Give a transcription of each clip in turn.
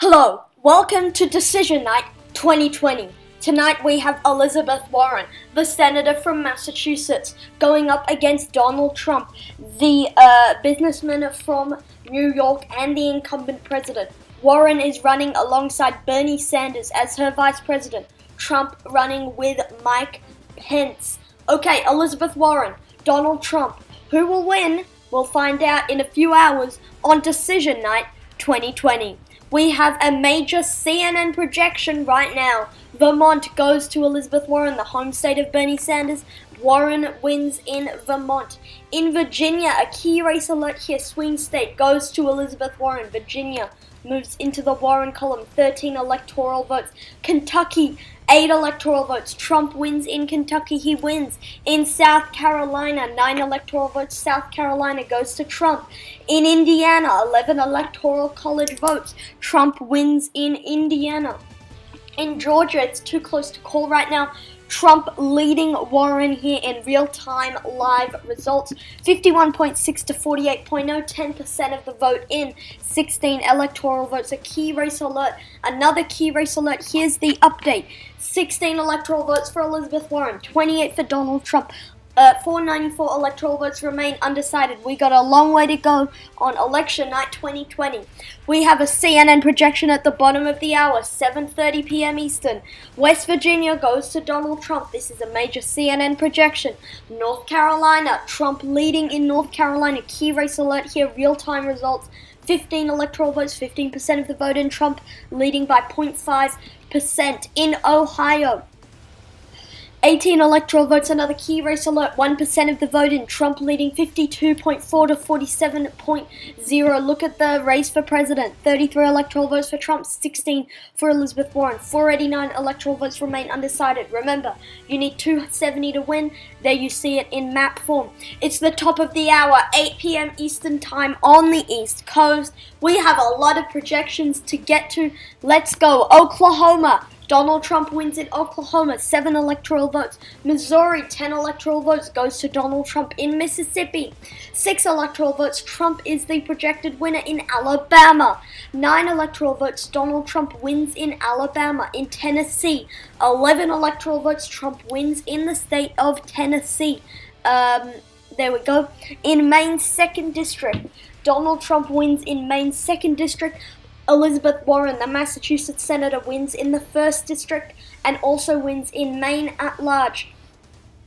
Hello, welcome to Decision Night 2020. Tonight we have Elizabeth Warren, the senator from Massachusetts, going up against Donald Trump, the businessman from New York and the incumbent president. Warren is running alongside Bernie Sanders as her vice president. Trump running with Mike Pence. Okay, Elizabeth Warren, Donald Trump. Who will win? We'll find out in a few hours on Decision Night 2020. We have a major CNN projection right now. Vermont goes to Elizabeth Warren, the home state of Bernie Sanders. Warren wins in Vermont. In Virginia, a key race alert here. Swing state goes to Elizabeth Warren. Virginia moves into the Warren column. 13 electoral votes. Kentucky, 8 electoral votes. Trump wins in Kentucky. He wins. In South Carolina, 9 electoral votes. South Carolina goes to Trump. In Indiana, 11 electoral college votes. Trump wins in Indiana. In Georgia, it's too close to call right now. Trump leading Warren here in real-time live results. 51.6 to 48.0, 10% of the vote in, 16 electoral votes. A key race alert, another key race alert. Here's the update. 16 electoral votes for Elizabeth Warren, 28 for Donald Trump. 494 electoral votes remain undecided. We got a long way to go on election night 2020. We have a CNN projection at the bottom of the hour, 7:30 p.m. Eastern. West Virginia goes to Donald Trump. This is a major CNN projection. North Carolina, Trump leading in North Carolina. Key race alert here, real-time results. 15 electoral votes, 15% of the vote in. Trump leading by 0.5%. In Ohio, 18 electoral votes, another key race alert, 1% of the vote in. Trump leading 52.4 to 47.0. Look at the race for president. 33 electoral votes for Trump, 16 for Elizabeth Warren. 489 electoral votes remain undecided. Remember, you need 270 to win. There you see it in map form. It's the top of the hour, 8 p.m. Eastern Time on the East Coast. We have a lot of projections to get to. Let's go. Oklahoma. Donald Trump wins in Oklahoma, 7 electoral votes. Missouri, 10 electoral votes, goes to Donald Trump. In Mississippi, 6 electoral votes. Trump is the projected winner in Alabama. 9 electoral votes. Donald Trump wins in Alabama. In Tennessee, 11 electoral votes. Trump wins in the state of Tennessee. There we go. In Maine's 2nd District, Donald Trump wins in Maine's 2nd District. Elizabeth Warren, the Massachusetts senator, wins in the 1st District and also wins in Maine at large.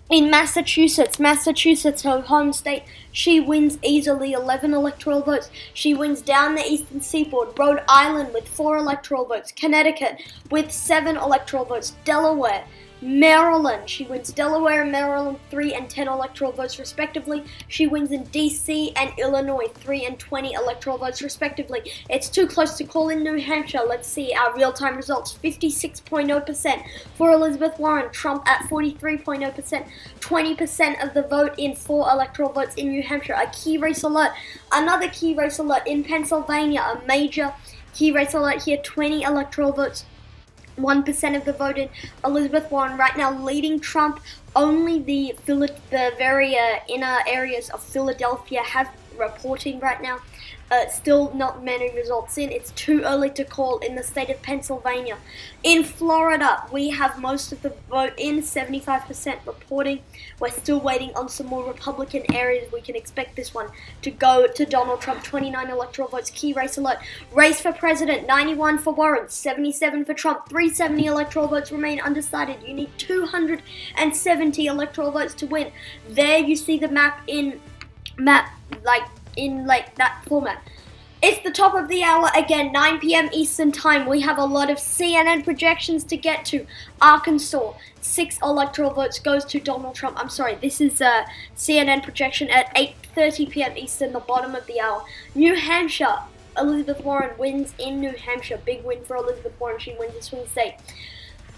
In Massachusetts, her home state, she wins easily, 11 electoral votes. She wins down the eastern seaboard. Rhode Island with 4 electoral votes. Connecticut with 7 electoral votes. Delaware, Maryland, she wins Delaware and Maryland 3 and 10 electoral votes respectively. She wins in DC and Illinois 3 and 20 electoral votes respectively. It's too close to call in New Hampshire. Let's see our real-time results. 56.0% for Elizabeth Warren. Trump at 43.0%. 20% of the vote in 4 electoral votes in New Hampshire. A key race alert. Another key race alert in Pennsylvania. A major key race alert here. 20 electoral votes. 1% of the vote in. Elizabeth Warren right now leading Trump. Only the very inner areas of Philadelphia have reporting right now. Still not many results in. It's too early to call in the state of Pennsylvania. In Florida, we have most of the vote in, 75% reporting. We're still waiting on some more Republican areas. We can expect this one to go to Donald Trump. 29 electoral votes. Key race alert. Race for president, 91 for Warren, 77 for Trump. 370 electoral votes remain undecided. You need 270 electoral votes to win. There you see the map in that format. It's the top of the hour again, 9 p.m. Eastern Time. We have a lot of CNN projections to get to. Arkansas, 6 electoral votes goes to Donald Trump. I'm sorry, this is a CNN projection at 8:30 p.m. Eastern, the bottom of the hour. New Hampshire, Elizabeth Warren wins in New Hampshire. Big win for Elizabeth Warren. She wins the swing state.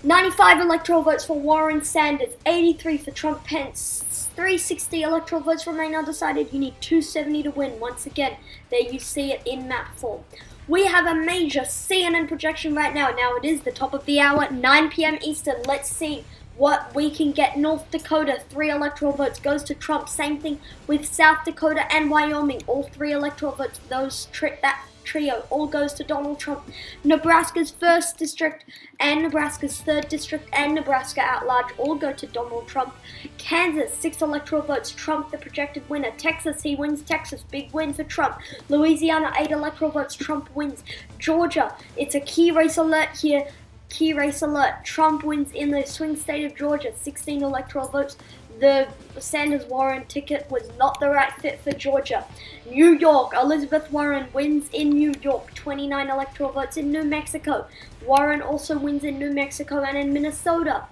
95 electoral votes for Warren Sanders, 83 for Trump Pence, 360 electoral votes remain undecided. You need 270 to win. Once again, there you see it in map form. We have a major CNN projection right now. Now it is the top of the hour, 9 p.m. Eastern. Let's see what we can get. North Dakota, 3 electoral votes goes to Trump. Same thing with South Dakota and Wyoming. All 3 electoral votes. That trio all goes to Donald Trump. Nebraska's 1st district and Nebraska's 3rd district and Nebraska at large all go to Donald Trump. Kansas, 6 electoral votes, Trump the projected winner. Texas, he wins Texas, big win for Trump. Louisiana, 8 electoral votes, Trump wins. Georgia, it's a key race alert here. Key race alert, Trump wins in the swing state of Georgia, 16 electoral votes. The Sanders-Warren ticket was not the right fit for Georgia. New York, Elizabeth Warren wins in New York, 29 electoral votes. In New Mexico, Warren also wins in New Mexico and in Minnesota.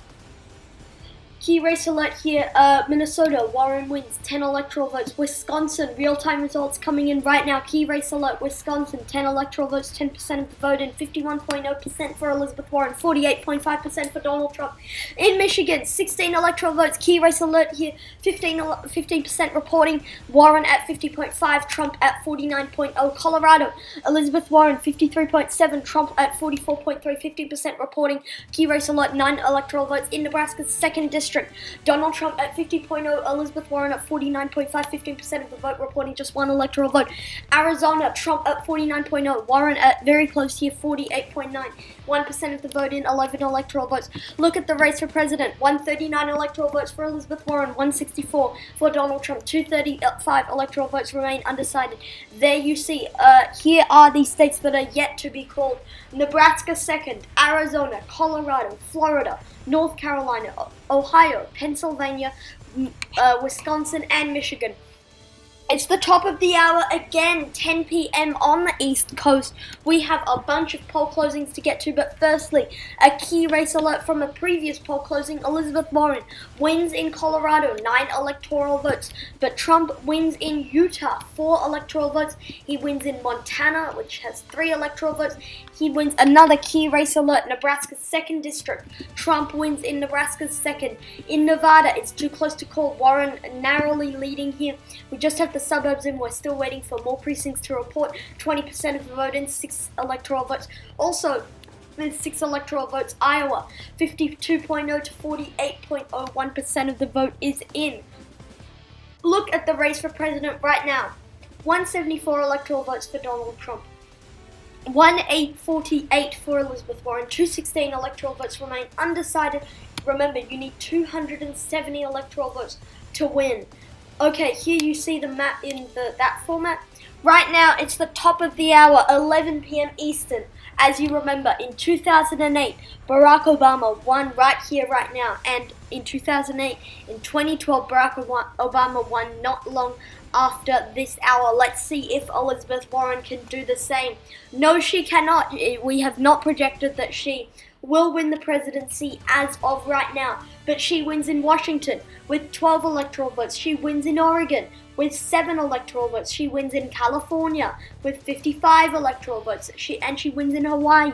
Key race alert here, Minnesota, Warren wins, 10 electoral votes. Wisconsin, real-time results coming in right now. Key race alert, Wisconsin, 10 electoral votes, 10% of the vote, and 51.0% for Elizabeth Warren, 48.5% for Donald Trump. In Michigan, 16 electoral votes. Key race alert here, 15% reporting. Warren at 50.5, Trump at 49.0. Colorado, Elizabeth Warren, 53.7, Trump at 44.3, 50% reporting. Key race alert, 9 electoral votes. In Nebraska's 2nd district, Donald Trump at 50.0, Elizabeth Warren at 49.5, 15% of the vote, reporting just 1 electoral vote. Arizona, Trump at 49.0, Warren at very close here, 48.9, 1% of the vote in, 11 electoral votes. Look at the race for president, 139 electoral votes for Elizabeth Warren, 164 for Donald Trump, 235 electoral votes remain undecided. There you see, here are the states that are yet to be called. Nebraska 2nd, Arizona, Colorado, Florida, North Carolina, Ohio, Pennsylvania, Wisconsin, and Michigan. It's the top of the hour again, 10 p.m. on the East Coast. We have a bunch of poll closings to get to, but firstly, a key race alert from a previous poll closing. Elizabeth Warren wins in Colorado, 9 electoral votes, but Trump wins in Utah, 4 electoral votes. He wins in Montana, which has 3 electoral votes. He wins another key race alert, Nebraska's 2nd district. Trump wins in Nebraska's 2nd. In Nevada, it's too close to call. Warren narrowly leading here. We just have the suburbs in. We're still waiting for more precincts to report. 20% of the vote in, 6 electoral votes. Also, with 6 electoral votes, Iowa, 52.0 to 48.01% of the vote is in. Look at the race for president right now. 174 electoral votes for Donald Trump. 1848 for Elizabeth Warren. 216 electoral votes remain undecided. Remember, you need 270 electoral votes to win. Okay, here you see the map in that format. Right now, it's the top of the hour, 11 p.m. Eastern. As you remember, in 2008, Barack Obama won right here, right now. And in 2008, in 2012, Barack Obama won not long after this hour. Let's see if Elizabeth Warren can do the same. No, she cannot. We have not projected that she will win the presidency as of right now. But she wins in Washington with 12 electoral votes. She wins in Oregon with 7 electoral votes. She wins in California with 55 electoral votes. She wins in Hawaii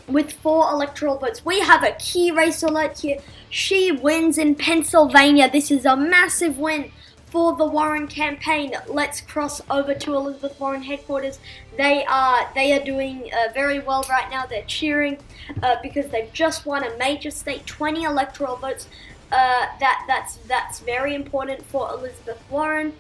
with 4 electoral votes. We have a key race alert here. She wins in Pennsylvania. This is a massive win for the Warren campaign. Let's cross over to Elizabeth Warren headquarters. They are doing very well right now. They're cheering because they've just won a major state, 20 electoral votes. That's very important for Elizabeth Warren.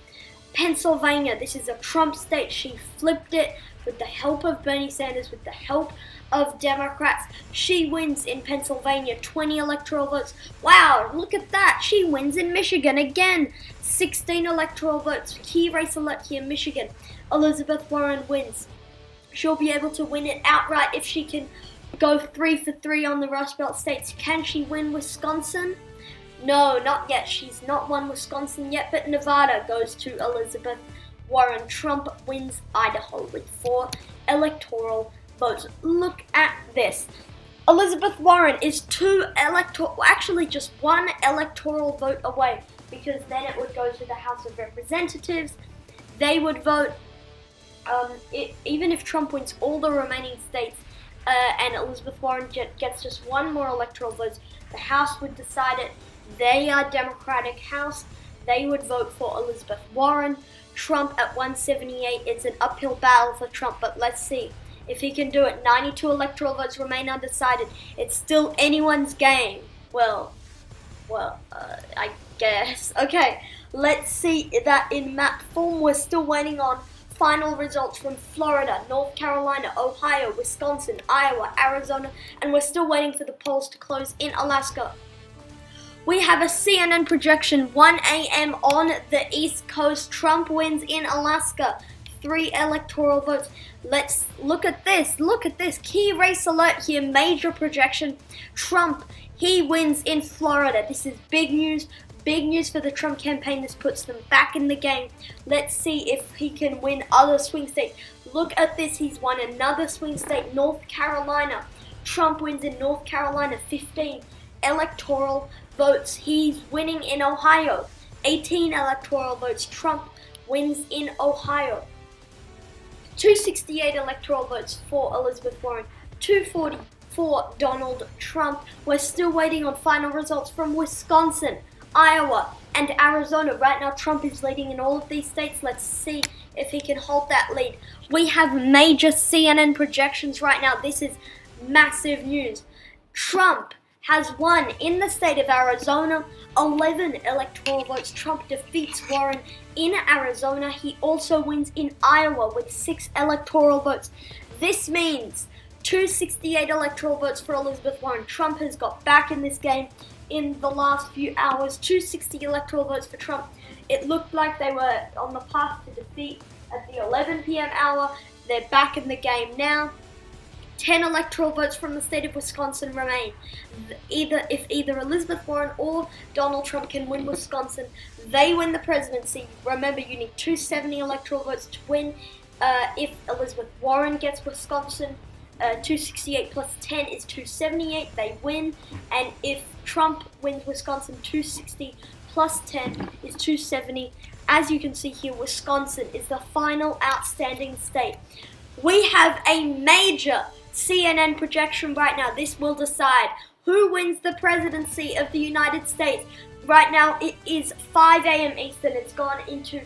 Pennsylvania, this is a Trump state. She flipped it with the help of Bernie Sanders, with the help of Democrats. She wins in Pennsylvania, 20 electoral votes. Wow, look at that. She wins in Michigan again, 16 electoral votes. Key race alert here, Michigan. Elizabeth Warren wins. She'll be able to win it outright if she can go 3 for 3 on the Rust Belt states. Can she win Wisconsin? No, not yet. She's not won Wisconsin yet, but Nevada goes to Elizabeth Warren. Trump wins Idaho with 4 electoral votes. Look at this. Elizabeth Warren is just 1 electoral vote away, because then it would go to the House of Representatives. They would vote, even if Trump wins all the remaining states, and Elizabeth Warren gets just 1 more electoral vote, the House would decide it. They are Democratic House. They would vote for Elizabeth Warren. Trump at 178. It's an uphill battle for Trump, but let's see if he can do it. 92 electoral votes remain undecided. It's still anyone's game. Well, I guess. Okay, let's see that in map form. We're still waiting on final results from Florida, North Carolina, Ohio, Wisconsin, Iowa, Arizona, and we're still waiting for the polls to close in Alaska. We have a CNN projection, 1 a.m. on the East Coast. Trump wins in Alaska, 3 electoral votes. Let's look at this. Look at this. Key race alert here. Major projection. Trump, he wins in Florida. This is big news. Big news for the Trump campaign. This puts them back in the game. Let's see if he can win other swing states. Look at this. He's won another swing state, North Carolina. Trump wins in North Carolina, 15 electoral votes. He's winning in Ohio, 18 electoral votes. Trump wins in Ohio. 268 electoral votes for Elizabeth Warren, 240 for Donald Trump. We're still waiting on final results from Wisconsin, Iowa, and Arizona. Right now, Trump is leading in all of these states. Let's see if he can hold that lead. We have major CNN projections right now. This is massive news. Trump has won in the state of Arizona, 11 electoral votes. Trump defeats Warren in Arizona. He also wins in Iowa with 6 electoral votes. This means 268 electoral votes for Elizabeth Warren. Trump has got back in this game in the last few hours. 260 electoral votes for Trump. It looked like they were on the path to defeat at the 11 p.m. hour. They're back in the game now. 10 electoral votes from the state of Wisconsin remain. If either Elizabeth Warren or Donald Trump can win Wisconsin, they win the presidency. Remember, you need 270 electoral votes to win. If Elizabeth Warren gets Wisconsin, 268 plus 10 is 278. They win. And if Trump wins Wisconsin, 260 plus 10 is 270. As you can see here, Wisconsin is the final outstanding state. We have a major CNN projection right now. This will decide who wins the presidency of the United States. Right now it is 5 a.m. Eastern. It's gone into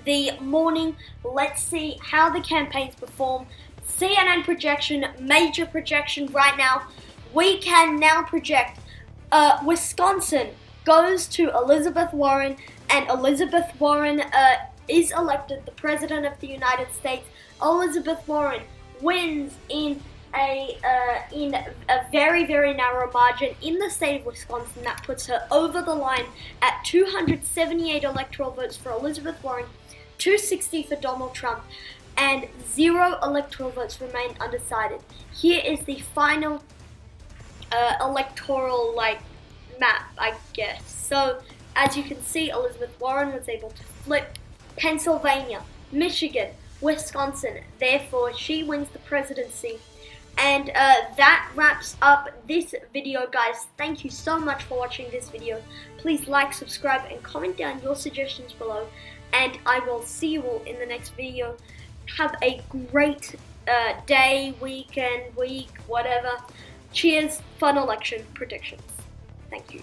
the morning. Let's see how the campaigns perform. CNN projection, major projection right now. We can now project Wisconsin goes to Elizabeth Warren, and Elizabeth Warren is elected the President of the United States. Elizabeth Warren wins in a very, very narrow margin in the state of Wisconsin. That puts her over the line at 278 electoral votes for Elizabeth Warren, 260 for Donald Trump, and 0 electoral votes remain undecided. Here is the final electoral map, I guess. So as you can see, Elizabeth Warren was able to flip Pennsylvania, Michigan, Wisconsin. Therefore, she wins the presidency. And that wraps up this video, guys. Thank you so much for watching this video. Please like, subscribe, and comment down your suggestions below. And I will see you all in the next video. Have a great day, weekend, week, whatever. Cheers. Fun election predictions. Thank you.